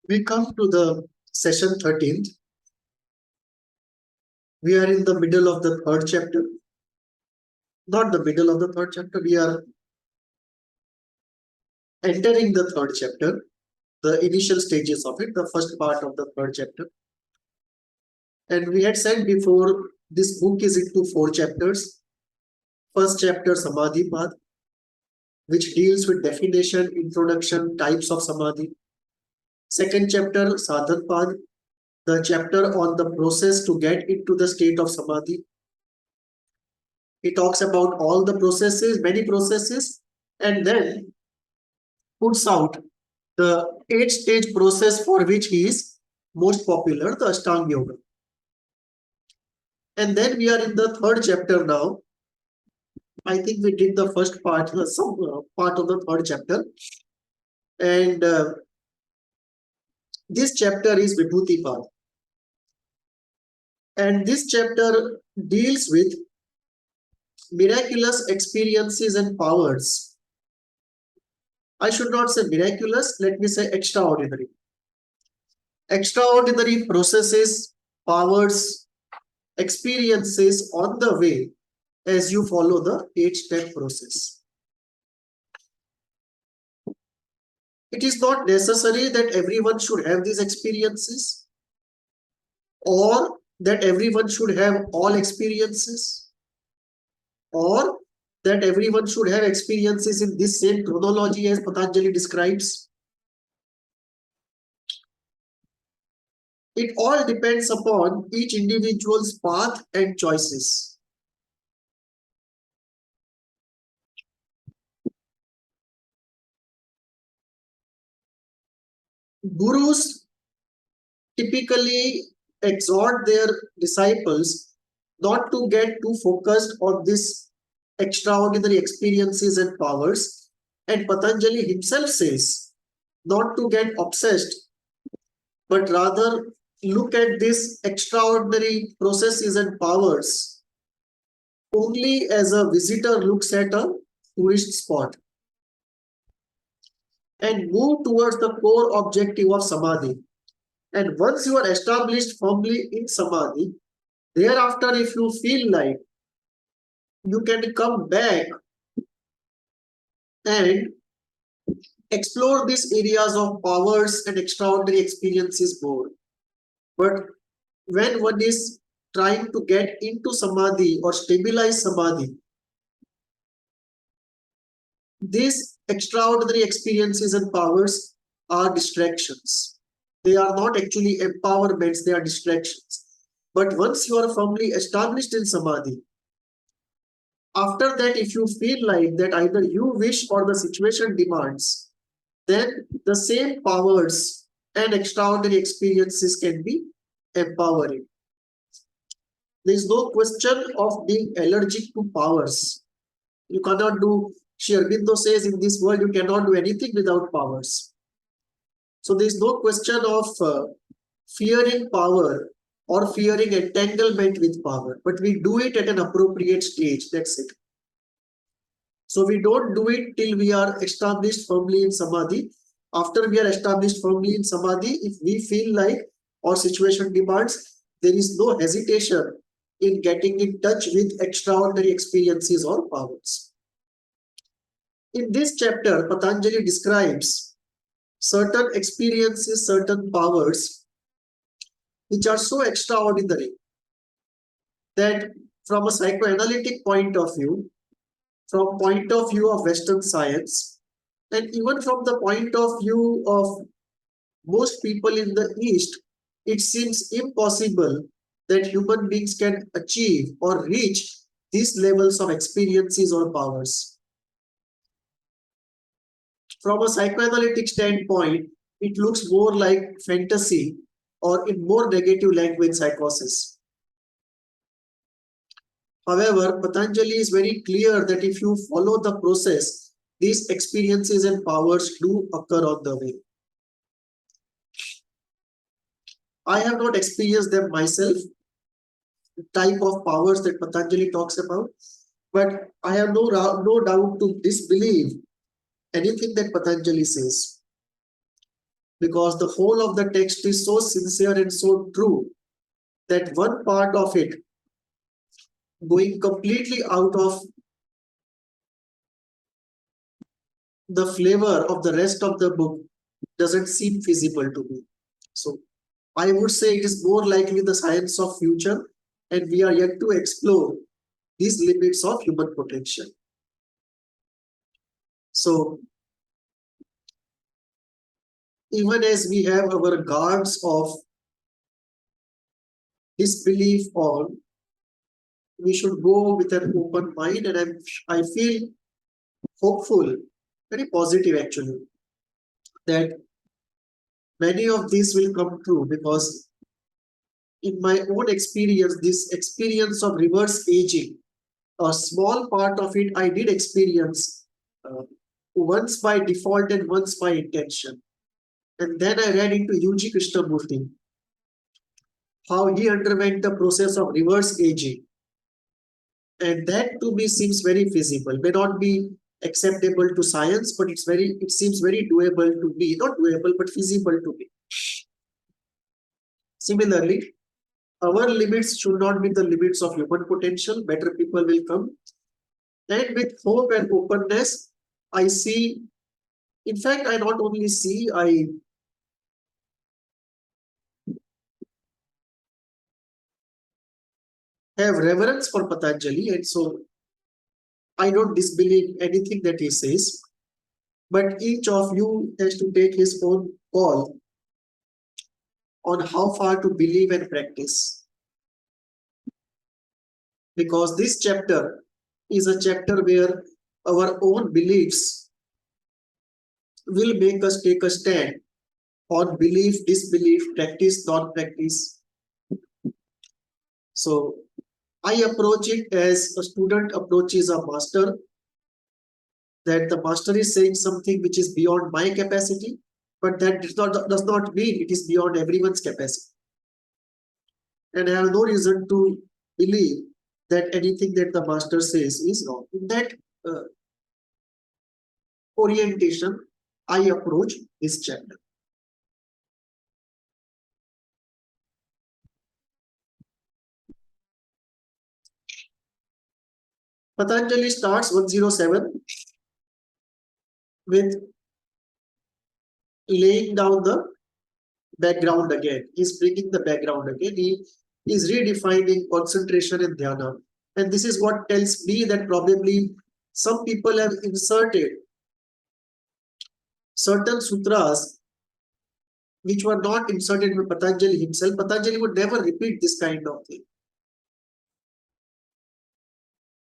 We come to the session 13th. We are in the middle of the third chapter. Not the middle of the third chapter. We are entering the third chapter, the initial stages of it, the first part of the third chapter. And we had said before, this book is into 4 chapters. First chapter, Samadhi Path, which deals with definition, introduction, types of Samadhi. Second chapter, Sadhan Path, the chapter on the process to get into the state of Samadhi. He talks about all the processes, many processes, and then puts out the 8-stage process for which he is most popular, the Ashtanga Yoga. And then we are in the third chapter now. I think we did the first part, some part of the third chapter. And this chapter is Vibhuti Path. And this chapter deals with miraculous experiences and powers. I should not say miraculous, let me say extraordinary. Extraordinary processes, powers, experiences on the way as you follow the 8-step process. It is not necessary that everyone should have these experiences or that everyone should have all experiences or that everyone should have experiences in this same chronology as Patanjali describes. It all depends upon each individual's path and choices. Gurus typically exhort their disciples not to get too focused on these extraordinary experiences and powers. And Patanjali himself says not to get obsessed, but rather look at these extraordinary processes and powers only as a visitor looks at a tourist spot, and move towards the core objective of Samadhi. And once you are established firmly in Samadhi, thereafter, if you feel like, you can come back and explore these areas of powers and extraordinary experiences more. But when one is trying to get into Samadhi or stabilize Samadhi, these extraordinary experiences and powers are distractions. They are not actually empowerments, they are distractions. But once you are firmly established in Samadhi, after that, if you feel like that either you wish or the situation demands, then the same powers and extraordinary experiences can be empowering. There is no question of being allergic to powers. You cannot do, Sri Aurobindo says, in this world you cannot do anything without powers. So there is no question of fearing power or fearing entanglement with power, but we do it at an appropriate stage. That's it. So we don't do it till we are established firmly in Samadhi. After we are established firmly in Samadhi, if we feel like our situation demands, there is no hesitation in getting in touch with extraordinary experiences or powers. In this chapter, Patanjali describes certain experiences, certain powers, which are so extraordinary that from a psychoanalytic point of view, from point of view of Western science, and even from the point of view of most people in the East, it seems impossible that human beings can achieve or reach these levels of experiences or powers. From a psychoanalytic standpoint, it looks more like fantasy or in more negative language psychosis. However, Patanjali is very clear that if you follow the process, these experiences and powers do occur on the way. I have not experienced them myself, the type of powers that Patanjali talks about, but I have no doubt to disbelieve anything that Patanjali says. because the whole of the text is so sincere and so true that one part of it going completely out of the flavor of the rest of the book doesn't seem feasible to me. So I would say it is more likely the science of future, and we are yet to explore these limits of human potential. So even as we have our guards of disbelief on, we should go with an open mind, and I feel hopeful, very positive actually, that many of these will come true, because in my own experience, this experience of reverse aging, a small part of it I did experience once by default and once by intention. And then I read into UG Krishnamurti, how he underwent the process of reverse aging. And that to me seems very feasible. May not be acceptable to science, but it seems very doable to me. Not doable, but feasible to me. Similarly, our limits should not be the limits of human potential. Better people will come. And with hope and openness, I see, in fact, I not only see, I have reverence for Patanjali, and so I don't disbelieve anything that he says. But each of you has to take his own call on how far to believe and practice. Because this chapter is a chapter where our own beliefs will make us take a stand on belief, disbelief, practice, non-practice. So I approach it as a student approaches a master, that the master is saying something which is beyond my capacity, but that does not mean it is beyond everyone's capacity. And I have no reason to believe that anything that the master says is wrong. In that orientation, I approach this chapter. Patanjali starts 107 with laying down the background again. He's bringing the background again. He is redefining concentration and dhyana. And this is what tells me that probably some people have inserted certain sutras which were not inserted by Patanjali himself. Patanjali would never repeat this kind of thing,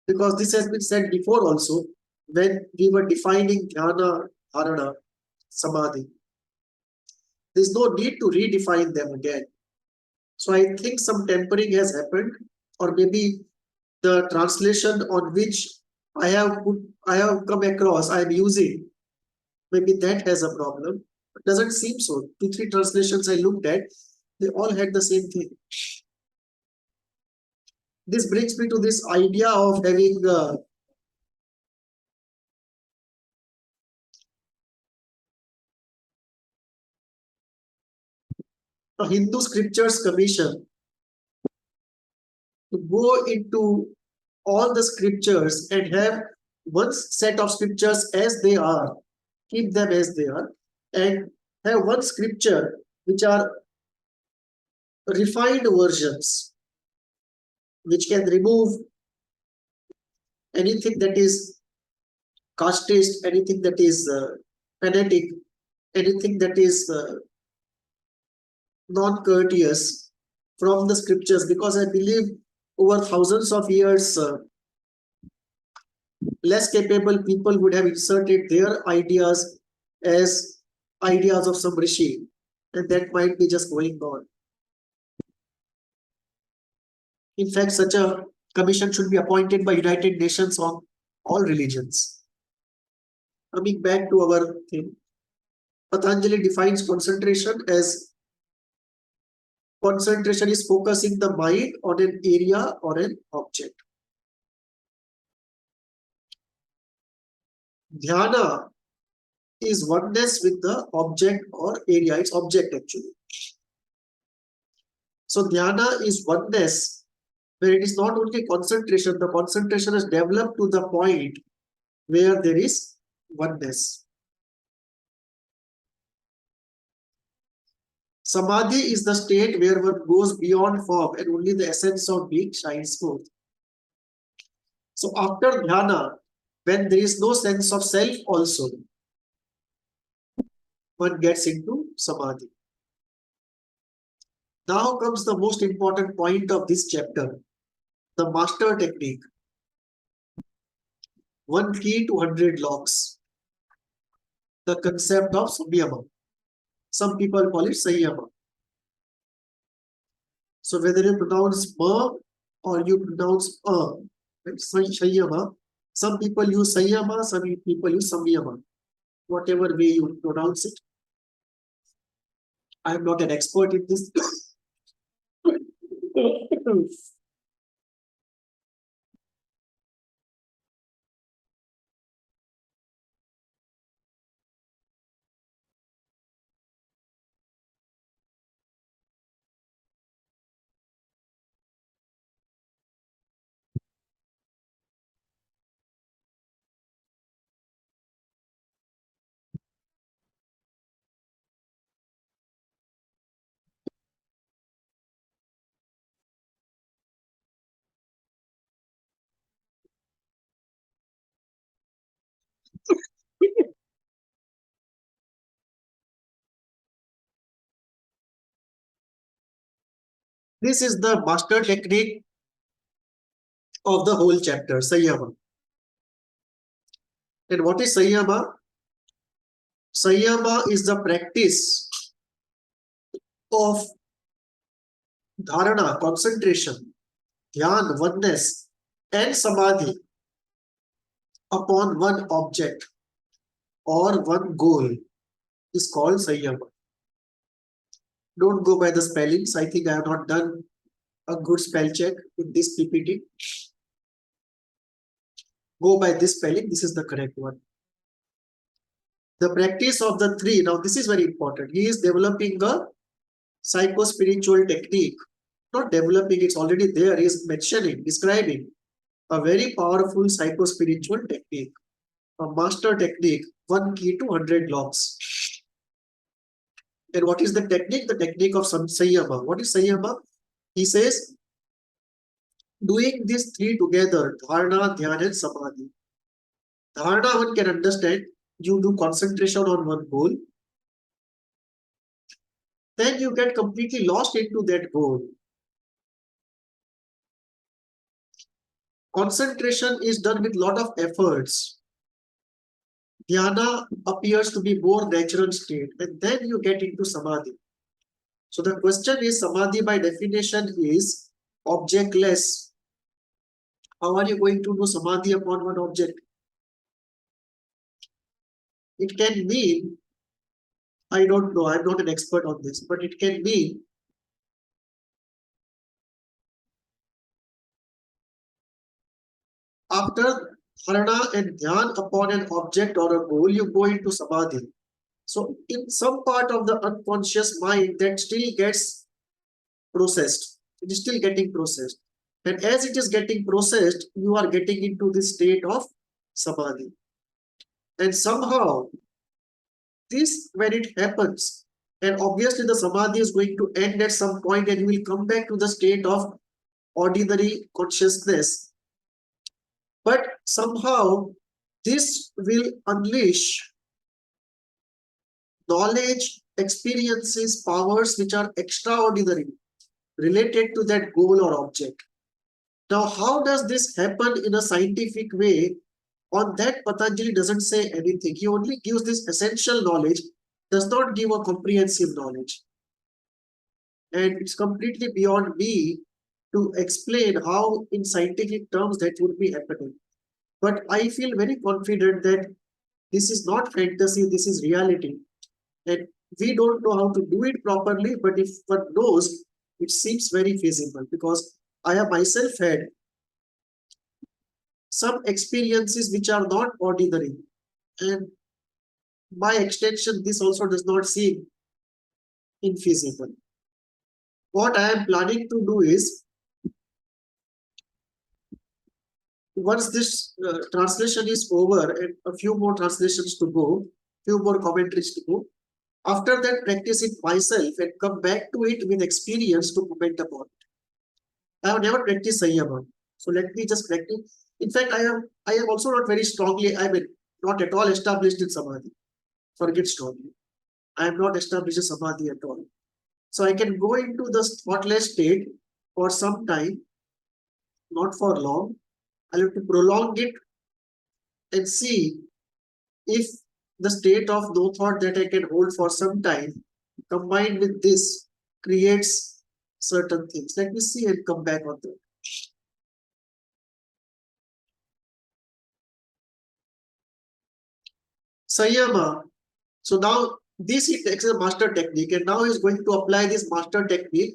because this has been said before also when we were defining dhyana, dharana, samadhi. There's no need to redefine them again. So I think some tempering has happened, or maybe the translation on which I have come across, I am using, maybe that has a problem. It doesn't seem so. 2-3 translations I looked at, they all had the same thing. This brings me to this idea of having a Hindu scriptures commission to go into all the scriptures and have one set of scriptures as they are, keep them as they are, and have one scripture which are refined versions, which can remove anything that is casteist, anything that is fanatic, anything that is non-courteous from the scriptures, because I believe over thousands of years, less capable people would have inserted their ideas as ideas of some rishi, and that might be just going on. In fact, such a commission should be appointed by United Nations on all religions. Coming back to our thing, Patanjali defines concentration as concentration is focusing the mind on an area or an object. Dhyana is oneness with the object or area. It's object actually. So dhyana is oneness, where it is not only concentration, the concentration is developed to the point where there is oneness. Samadhi is the state where one goes beyond form and only the essence of being shines forth. So after dhyana, when there is no sense of self also, one gets into samadhi. Now comes the most important point of this chapter, the master technique. One key to 100 locks. The concept of samyama. Some people call it sanyama. So whether you pronounce ma or you pronounce right? Sanyama. Some people use sanyama, some people use samyama. Whatever way you pronounce it. I am not an expert in this. This is the master technique of the whole chapter, Sanyama. And what is Sanyama? Sanyama is the practice of dharana, concentration, dhyan, oneness, and samadhi upon one object or one goal is called Sanyama. Don't go by the spellings. I think I have not done a good spell check in this PPT. Go by this spelling. This is the correct one. The practice of the three. Now, this is very important. He is developing a psycho-spiritual technique. Not developing, it's already there. He is mentioning, describing a very powerful psycho-spiritual technique. A master technique, one key to 100 locks. And what is the technique? The technique of Sanyama. What is Sanyama? He says, doing these three together, dharana, dhyana, and samadhi. Dharana, one can understand, you do concentration on one goal. Then you get completely lost into that goal. Concentration is done with a lot of efforts. Dhyana appears to be more natural state, and then you get into samadhi. So the question is, samadhi by definition is objectless. How are you going to do samadhi upon one object? It can mean, I don't know, I'm not an expert on this, but it can mean after dharana and dhyan upon an object or a goal, you go into samadhi. So in some part of the unconscious mind that still gets processed, it is still getting processed. And as it is getting processed, you are getting into this state of samadhi. And somehow, this, when it happens, and obviously the samadhi is going to end at some point and you will come back to the state of ordinary consciousness. But somehow, this will unleash knowledge, experiences, powers which are extraordinary related to that goal or object. Now, how does this happen in a scientific way? On that, Patanjali doesn't say anything. He only gives this essential knowledge, does not give a comprehensive knowledge. And it's completely beyond me to explain how in scientific terms that would be happening. But I feel very confident that this is not fantasy, this is reality. And we don't know how to do it properly, but if one knows, it seems very feasible, because I have myself had some experiences which are not ordinary. And by extension, this also does not seem infeasible. What I am planning to do is, once this translation is over and a few more translations to go, few more commentaries to go, after that practice it myself and come back to it with experience to comment upon it. I have never practiced Sayyama. So let me just practice. In fact, I am also not very strongly, I mean, not at all established in Samadhi. Forget strongly. I am not established in Samadhi at all. So I can go into the thoughtless state for some time, not for long. I'll have to prolong it and see if the state of no thought that I can hold for some time combined with this creates certain things. Let me see and come back on that. Sayama. So now this he takes a master technique, and now he's going to apply this master technique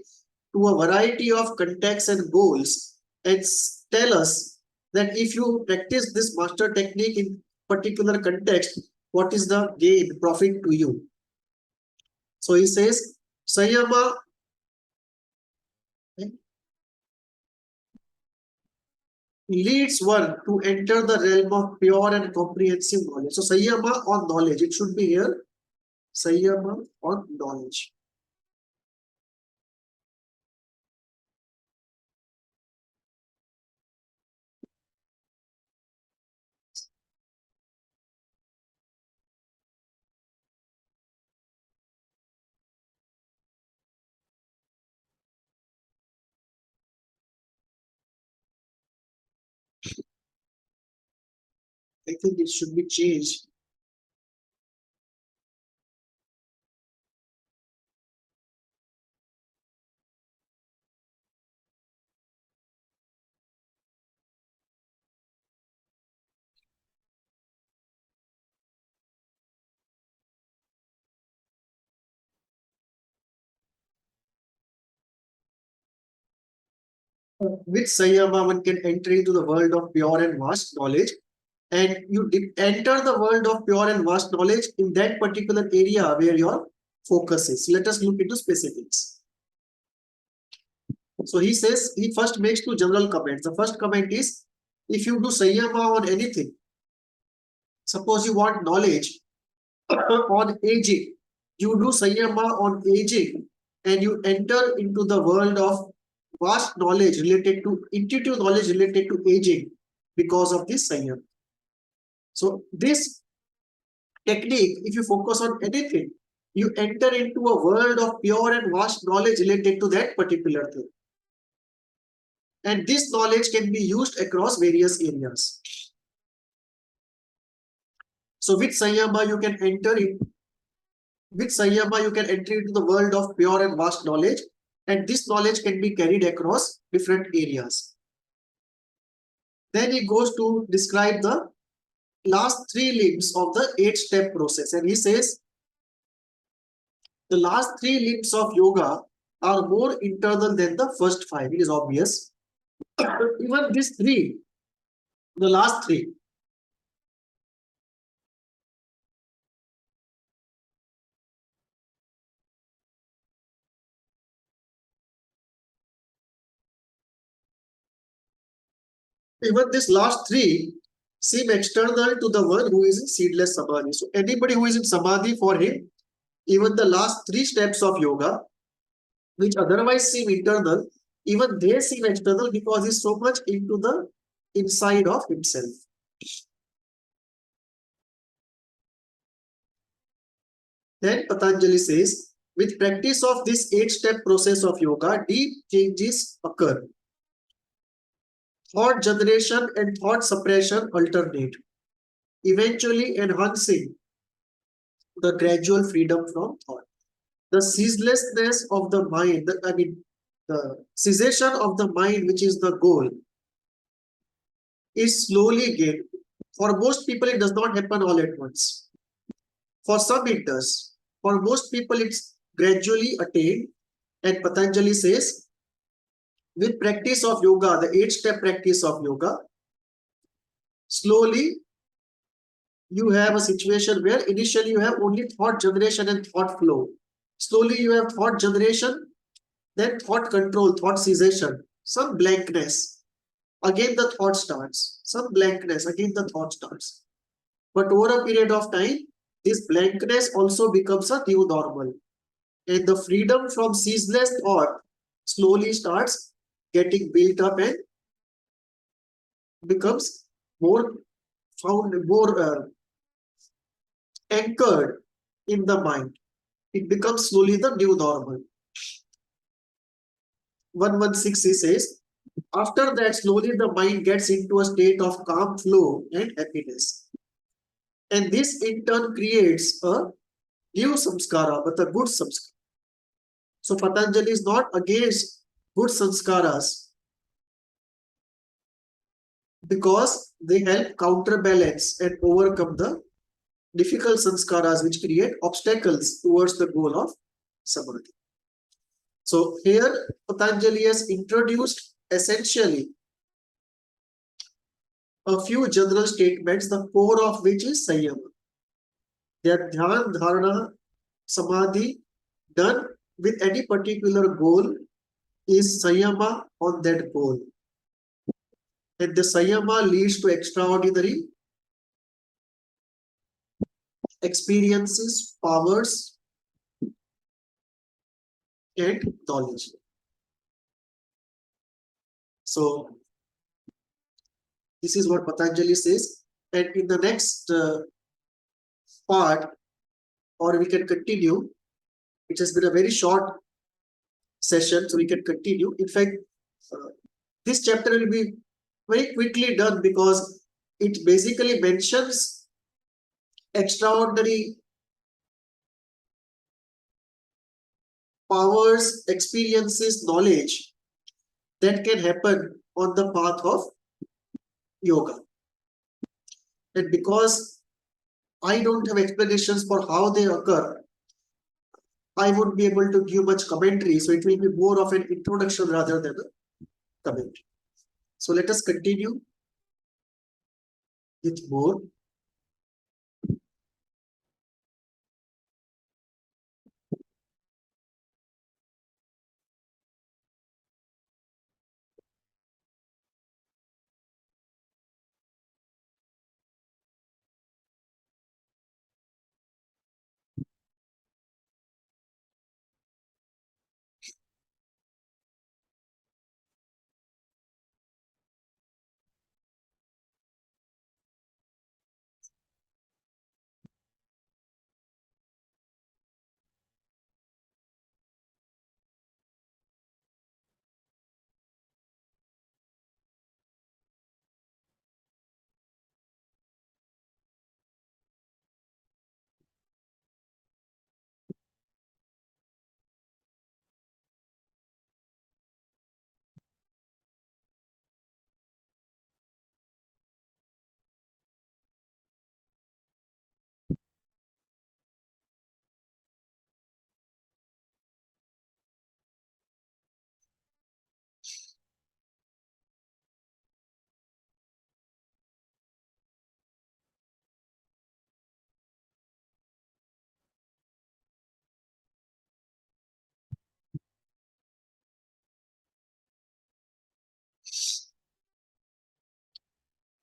to a variety of contexts and goals and tell us that if you practice this master technique in particular context, what is the gain, profit to you? So he says, Sayama leads one to enter the realm of pure and comprehensive knowledge. So Sayama on knowledge, it should be here. Sayama on knowledge. I think it should be changed. With Sayama, one can enter into the world of pure and vast knowledge. And you enter the world of pure and vast knowledge in that particular area where your focus is. Let us look into specifics. So he says, he first makes two general comments. The first comment is, if you do Sayama on anything, suppose you want knowledge on aging, you do Sayama on aging and you enter into the world of vast knowledge related to, intuitive knowledge related to aging because of this Sayama. So this technique, if you focus on anything, you enter into a world of pure and vast knowledge related to that particular thing. And this knowledge can be used across various areas. So with Sayama, you can enter in. With Sayama, you can enter into the world of pure and vast knowledge, and this knowledge can be carried across different areas. Then he goes to describe the last three limbs of the 8-step process, and he says the last three limbs of yoga are more internal than the first 5. It is obvious. Even these three, the last three, even this last three seem external to the one who is in seedless samadhi. So anybody who is in samadhi, for him, even the last 3 steps of yoga, which otherwise seem internal, even they seem external because he's so much into the inside of himself. Then Patanjali says, with practice of this 8-step process of yoga, deep changes occur. Thought generation and thought suppression alternate, eventually enhancing the gradual freedom from thought. The ceaselessness of the mind, the cessation of the mind, which is the goal, is slowly gained. For most people, it does not happen all at once. For some, it does. For most people, it's gradually attained. And Patanjali says, with practice of yoga, the 8-step practice of yoga, slowly you have a situation where initially you have only thought generation and thought flow. Slowly you have thought generation, then thought control, thought cessation, some blankness. Again the thought starts, some blankness, again the thought starts. But over a period of time, this blankness also becomes a new normal. And the freedom from ceaseless thought slowly starts getting built up and becomes more anchored in the mind. It becomes slowly the new normal. 116 he says, after that, slowly the mind gets into a state of calm flow and happiness. And this in turn creates a new samskara, but a good samskara. So Patanjali is not against good sanskaras because they help counterbalance and overcome the difficult sanskaras which create obstacles towards the goal of samadhi. So here Patanjali has introduced essentially a few general statements, the core of which is Sanyama. That dhyan, dharana, samadhi done with any particular goal is Sanyama on that goal. And the Sanyama leads to extraordinary experiences, powers, and knowledge. So this is what Patanjali says. And in the next part, or we can continue, it has been a very short session, so we can continue. In fact, this chapter will be very quickly done because it basically mentions extraordinary powers, experiences, knowledge that can happen on the path of yoga. And because I don't have explanations for how they occur, I won't be able to give much commentary. So it will be more of an introduction rather than a commentary. So let us continue with more.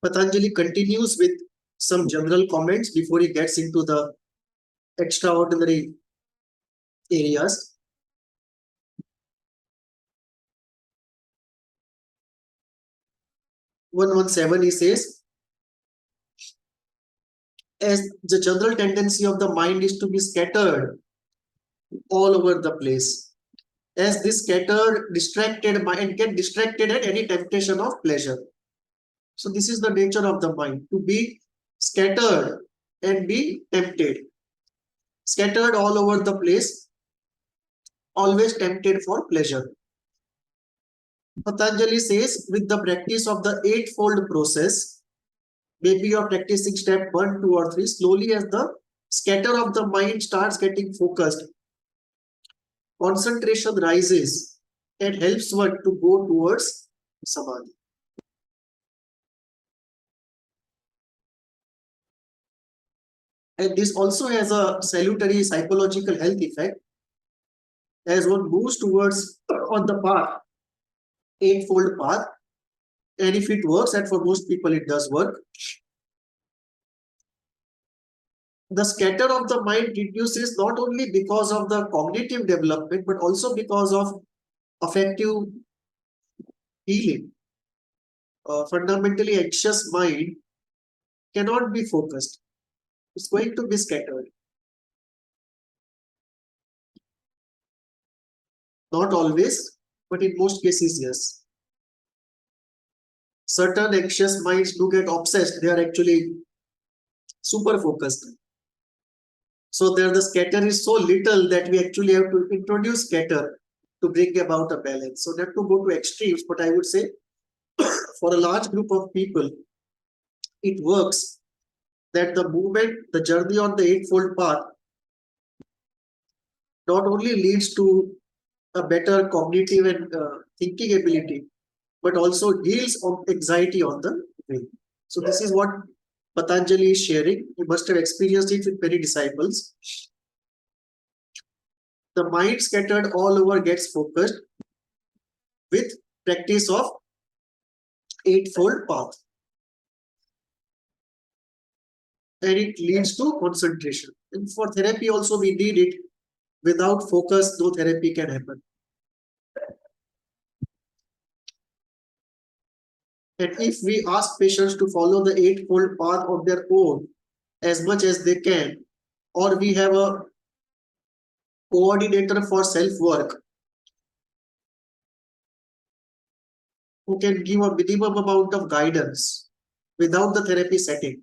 Patanjali continues with some general comments before he gets into the extraordinary areas. 117 he says, as the general tendency of the mind is to be scattered all over the place, as this scattered, distracted mind get distracted at any temptation of pleasure. So this is the nature of the mind, to be scattered and be tempted. Scattered all over the place, always tempted for pleasure. Patanjali says, with the practice of the eightfold process, maybe you are practicing step 1, 2, or 3, slowly as the scatter of the mind starts getting focused, concentration rises and helps one to go towards samadhi. And this also has a salutary psychological health effect as one moves towards on the path, eightfold path. And if it works, and for most people it does work, the scatter of the mind reduces not only because of the cognitive development, but also because of affective healing. A fundamentally anxious mind cannot be focused. It's going to be scattered. Not always, but in most cases, yes. Certain anxious minds do get obsessed. They are actually super focused. So there the scatter is so little that we actually have to introduce scatter to bring about a balance. So not to go to extremes, but I would say for a large group of people, it works that the movement, the journey on the eightfold path not only leads to a better cognitive and thinking ability, but also heals on anxiety on the way. So this is what Patanjali is sharing. You must have experienced it with many disciples. The mind scattered all over gets focused with practice of eightfold path. And it leads to concentration. And for therapy also we need it. Without focus, no therapy can happen. And if we ask patients to follow the eightfold path of their own as much as they can, or we have a coordinator for self-work who can give a minimum amount of guidance without the therapy setting,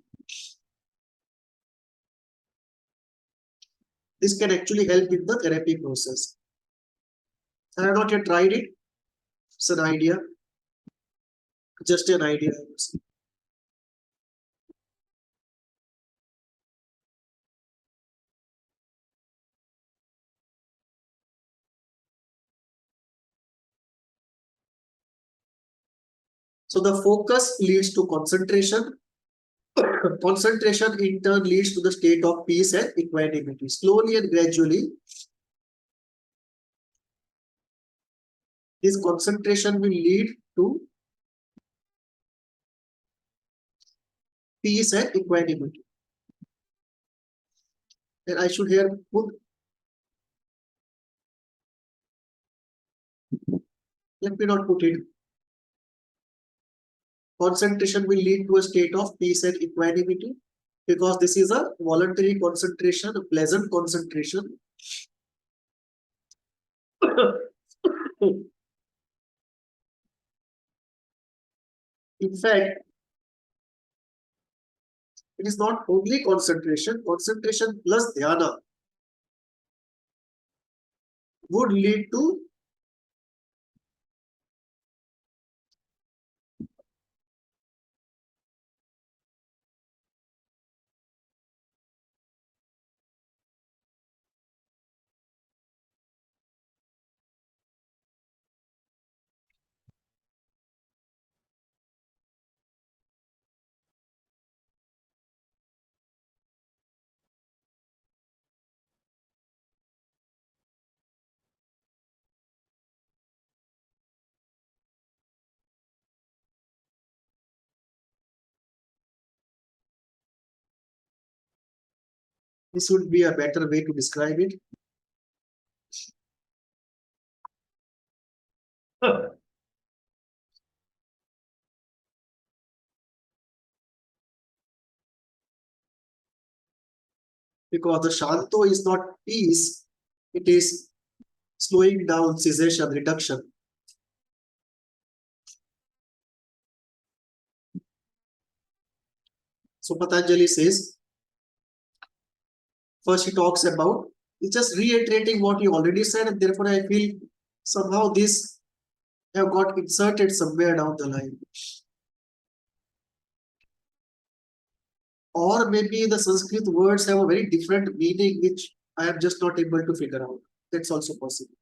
this can actually help in the therapy process. I have not yet tried it. It's an idea, just an idea. So the focus leads to concentration. Concentration in turn leads to the state of peace and equanimity. Slowly and gradually, this concentration will lead to peace and equanimity. And I should here put, let me not put it. Concentration will lead to a state of peace and equanimity because this is a voluntary concentration, a pleasant concentration. In fact, it is not only concentration, concentration plus dhyana would lead to this would be a better way to describe it. Because the Shanto is not peace, it is slowing down, cessation, reduction. So Patanjali says, first he talks about, he's just reiterating what he already said, and therefore I feel somehow this have got inserted somewhere down the line. Or maybe the Sanskrit words have a very different meaning which I am just not able to figure out. That's also possible.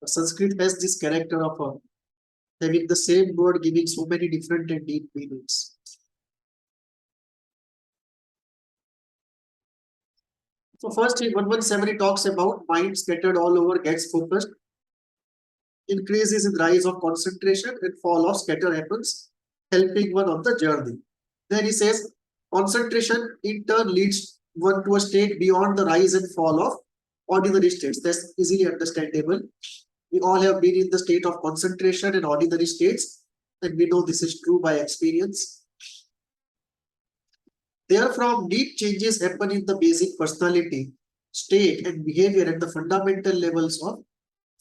Sanskrit has this character of having the same word giving so many different and deep meanings. So first in 117 he talks about mind scattered all over gets focused, increases in rise of concentration and fall of scatter happens, helping one on the journey. Then he says concentration in turn leads one to a state beyond the rise and fall of ordinary states. That's easily understandable. We all have been in the state of concentration in ordinary states, and we know this is true by experience. Therefrom, deep changes happen in the basic personality, state, and behavior at the fundamental levels of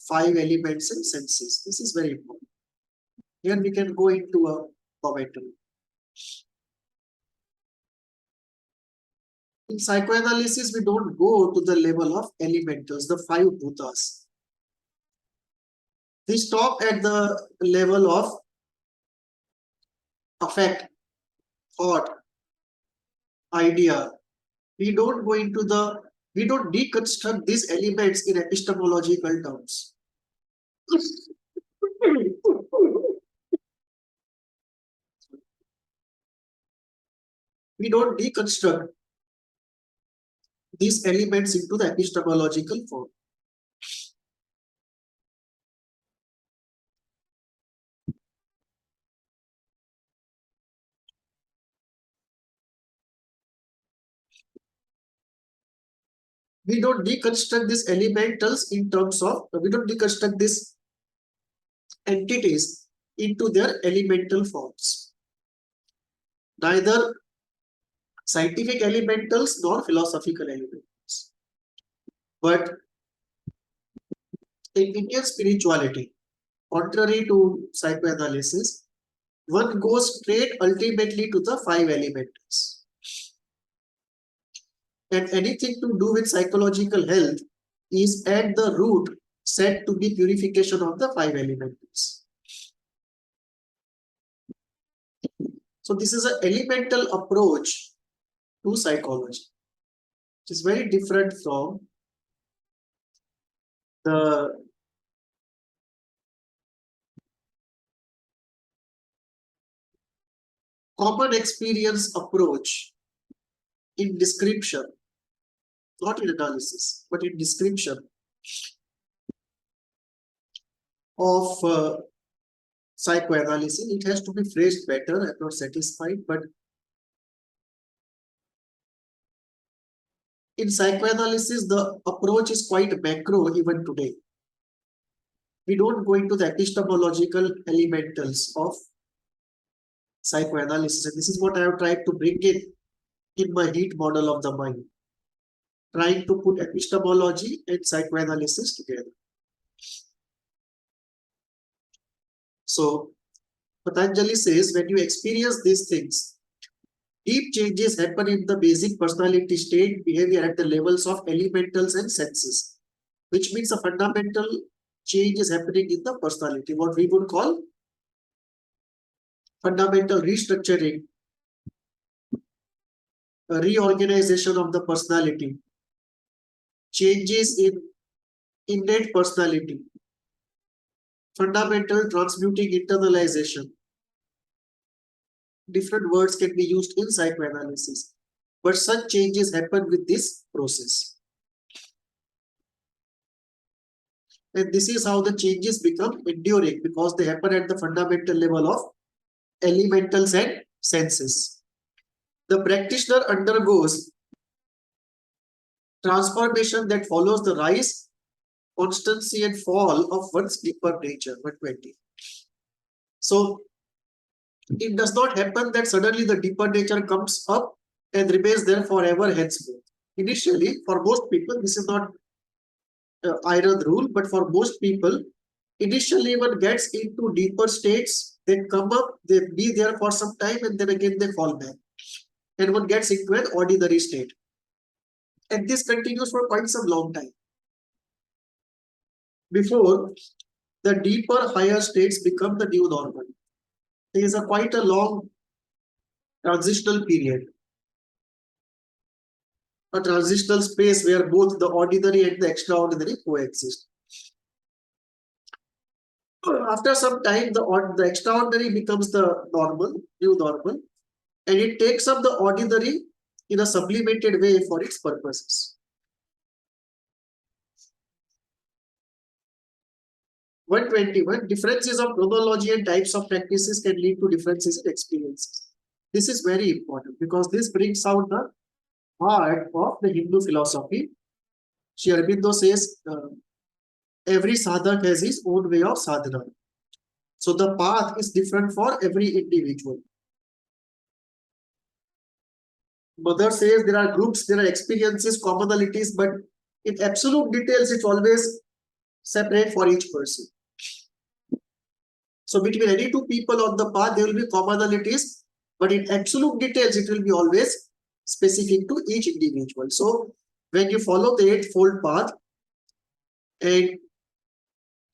five elements and senses. This is very important. Here we can go into a commentary. In psychoanalysis, we don't go to the level of elementals, the five bhutas. We stop at the level of affect, thought, idea. We don't deconstruct these elements in epistemological terms. We don't deconstruct these elements into the epistemological form. We don't deconstruct these elementals in terms of, we don't deconstruct these entities into their elemental forms. Neither scientific elementals nor philosophical elementals. But in Indian spirituality, contrary to psychoanalysis, one goes straight ultimately to the five elementals. And anything to do with psychological health is at the root said to be purification of the five elementals. So this is an elemental approach to psychology, which is very different from the common experience approach in description, not in analysis, but in description of psychoanalysis. It has to be phrased better. I'm not satisfied, but in psychoanalysis, the approach is quite macro even today. We don't go into the epistemological elementals of psychoanalysis. And this is what I have tried to bring in my heat model of the mind, trying to put epistemology and psychoanalysis together. So Patanjali says when you experience these things, deep changes happen in the basic personality state, behavior at the levels of elementals and senses, which means a fundamental change is happening in the personality, what we would call fundamental restructuring, a reorganization of the personality, changes in innate personality, fundamental transmuting internalization. Different words can be used in psychoanalysis, but such changes happen with this process. And this is how the changes become enduring, because they happen at the fundamental level of elementals and senses. The practitioner undergoes transformation that follows the rise, constancy, and fall of one's deeper nature. 120. So it does not happen that suddenly the deeper nature comes up and remains there forever henceforth. Initially, for most people, this is not iron rule, but for most people, initially one gets into deeper states, they come up, they be there for some time, and then again they fall back. And one gets into an ordinary state. And this continues for quite some long time, before the deeper, higher states become the new normal. There is quite a long transitional period, a transitional space where both the ordinary and the extraordinary coexist. After some time, the extraordinary becomes the normal, new normal, and it takes up the ordinary in a sublimated way for its purposes. 121. Differences of chronology and types of practices can lead to differences in experiences. This is very important because this brings out the heart of the Hindu philosophy. Sri Aurobindo says every sadhak has his own way of sadhana. So the path is different for every individual. Mother says there are groups, there are experiences, commonalities, but in absolute details, it's always separate for each person. So between any two people on the path, there will be commonalities, but in absolute details, it will be always specific to each individual. So when you follow the Eightfold Path, and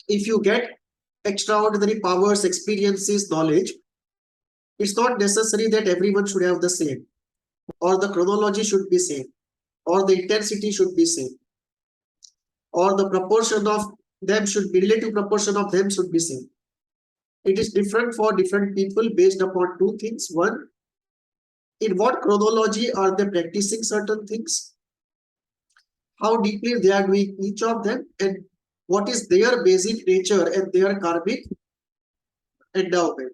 if you get extraordinary powers, experiences, knowledge, it's not necessary that everyone should have the same, or the chronology should be same, or the intensity should be same, or the proportion of them should be, relative proportion of them should be same. It is different for different people based upon two things. One, in what chronology are they practicing certain things, how deeply they are doing each of them, and what is their basic nature and their karmic endowment,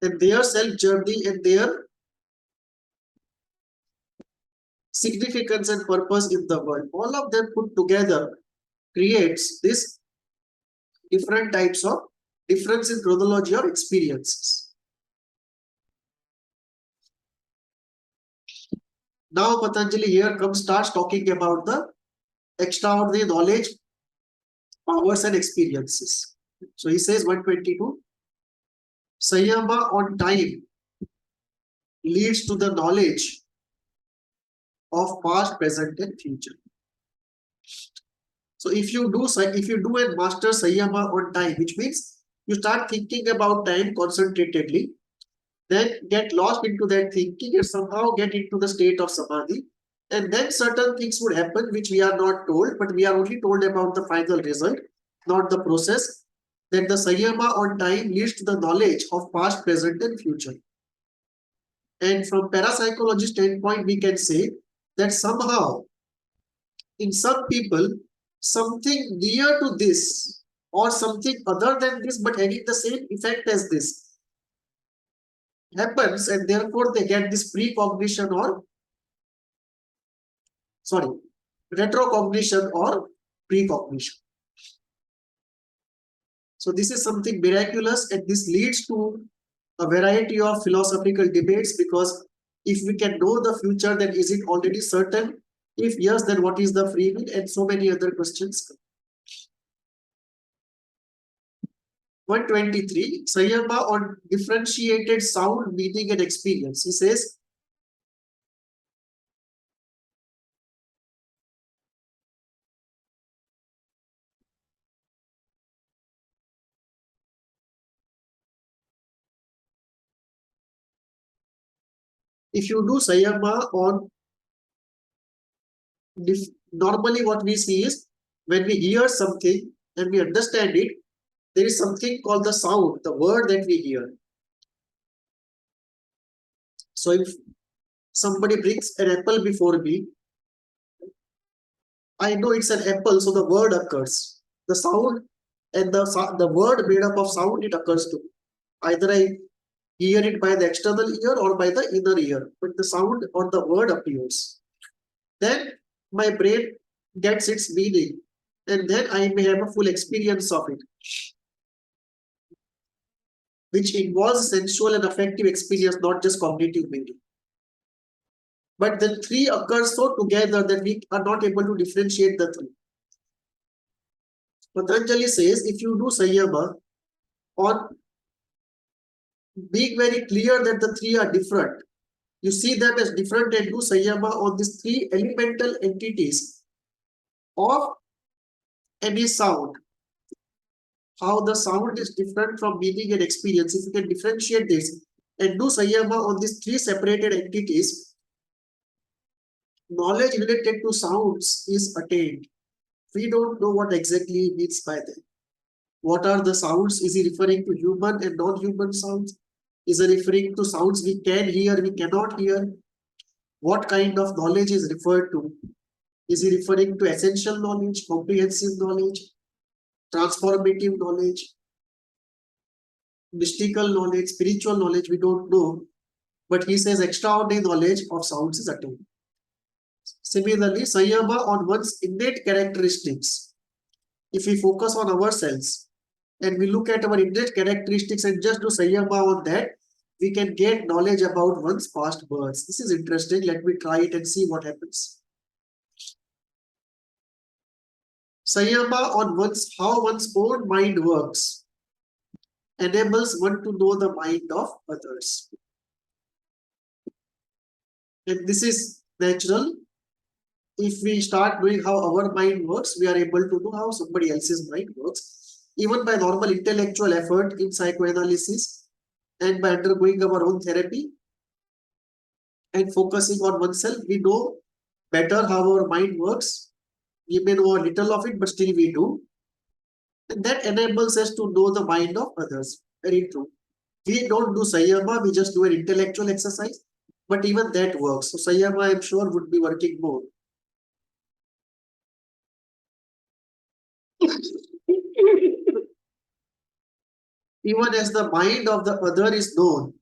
and their self journey and their significance and purpose in the world. All of them put together creates this different types of difference in chronology of experiences. Now Patanjali here starts talking about the extraordinary knowledge, powers and experiences. So he says 122, Sayama on time leads to the knowledge of past, present and future. So if you do and master Sayama on time, which means you start thinking about time concentratedly, then get lost into that thinking and somehow get into the state of samadhi, and then certain things would happen which we are not told, but we are only told about the final result, not the process. Then the Sayama on time leads to the knowledge of past, present and future. And from parapsychology standpoint, we can say that somehow in some people, something near to this or something other than this but having the same effect as this happens, and therefore they get this precognition or retrocognition or precognition. So this is something miraculous, and this leads to a variety of philosophical debates, because if we can know the future, then is it already certain? If yes, then what is the free will? And so many other questions. 123, Sayama on differentiated sound, meaning and experience. He says, if you do Sayama on, normally what we see is when we hear something and we understand it, there is something called the sound, the word that we hear. So if somebody brings an apple before me, I know it's an apple, so the word occurs. The sound and the word made up of sound, it occurs to me. Either I hear it by the external ear or by the inner ear, but the sound or the word appears. Then my brain gets its meaning, and then I may have a full experience of it, which involves sensual and affective experience, not just cognitive meaning. But the three occur so together that we are not able to differentiate the three. Patanjali says, if you do Sayama on being very clear that the three are different, you see them as different and do Sayama on these three elemental entities of any sound, how the sound is different from meaning and experience. If you can differentiate this and do Sayama on these three separated entities, knowledge related to sounds is attained. We don't know what exactly he means by them. What are the sounds? Is he referring to human and non-human sounds? Is he referring to sounds we can hear, we cannot hear? What kind of knowledge is referred to? Is he referring to essential knowledge, comprehensive knowledge? transformative knowledge, mystical knowledge, spiritual knowledge, we don't know. But he says extraordinary knowledge of sounds is attained. Similarly, Sanyama on one's innate characteristics. If we focus on ourselves and we look at our innate characteristics and just do Sanyama on that, we can get knowledge about one's past births. This is interesting. Let me try it and see what happens. Sanyama on how one's own mind works enables one to know the mind of others. And this is natural. If we start knowing how our mind works, we are able to know how somebody else's mind works. Even by normal intellectual effort in psychoanalysis and by undergoing our own therapy and focusing on oneself, we know better how our mind works. We may know a little of it, but still we do. And that enables us to know the mind of others. Very true. We don't do Sanyama, we just do an intellectual exercise. But even that works. So Sanyama, I'm sure, would be working more. Even as the mind of the other is known,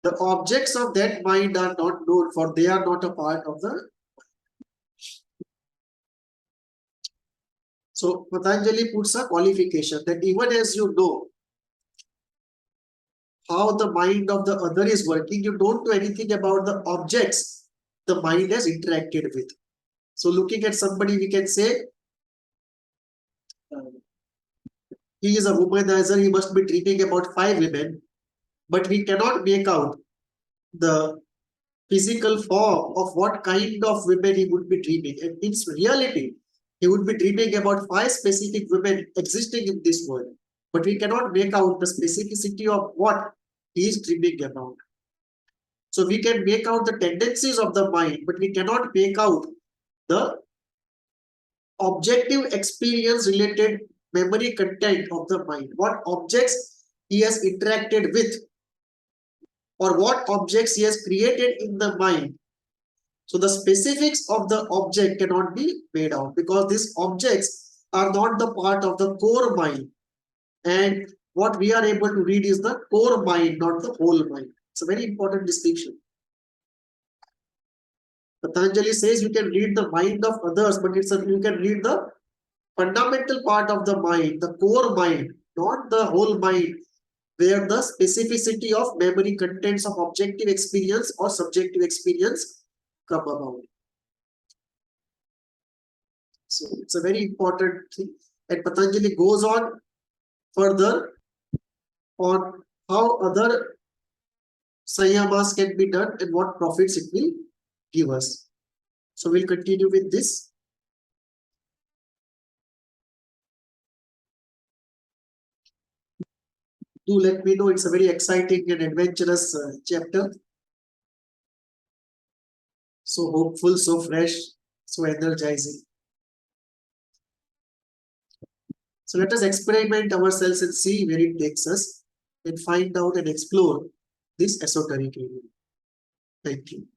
the objects of that mind are not known, for they are not a part of the. So Patanjali puts a qualification that even as you know how the mind of the other is working, you don't know anything about the objects the mind has interacted with. So looking at somebody, we can say, he is a womanizer, he must be dreaming about 5 women, but we cannot make out the physical form of what kind of women he would be dreaming. And in reality, he would be dreaming about 5 specific women existing in this world, but we cannot make out the specificity of what he is dreaming about. So we can make out the tendencies of the mind, but we cannot make out the objective experience related memory content of the mind, what objects he has interacted with or what objects he has created in the mind. So the specifics of the object cannot be made out because these objects are not the part of the core mind. And what we are able to read is the core mind, not the whole mind. It's a very important distinction. Patanjali says you can read the mind of others, but you can read the fundamental part of the mind, the core mind, not the whole mind, where the specificity of memory contents of objective experience or subjective experience come about. So it's a very important thing. And Patanjali goes on further on how other sanyamas can be done and what profits it will give us. So we'll continue with this. Do let me know. It's a very exciting and adventurous chapter. So hopeful, so fresh, so energizing. So let us experiment ourselves and see where it takes us and find out and explore this esoteric area. Thank you.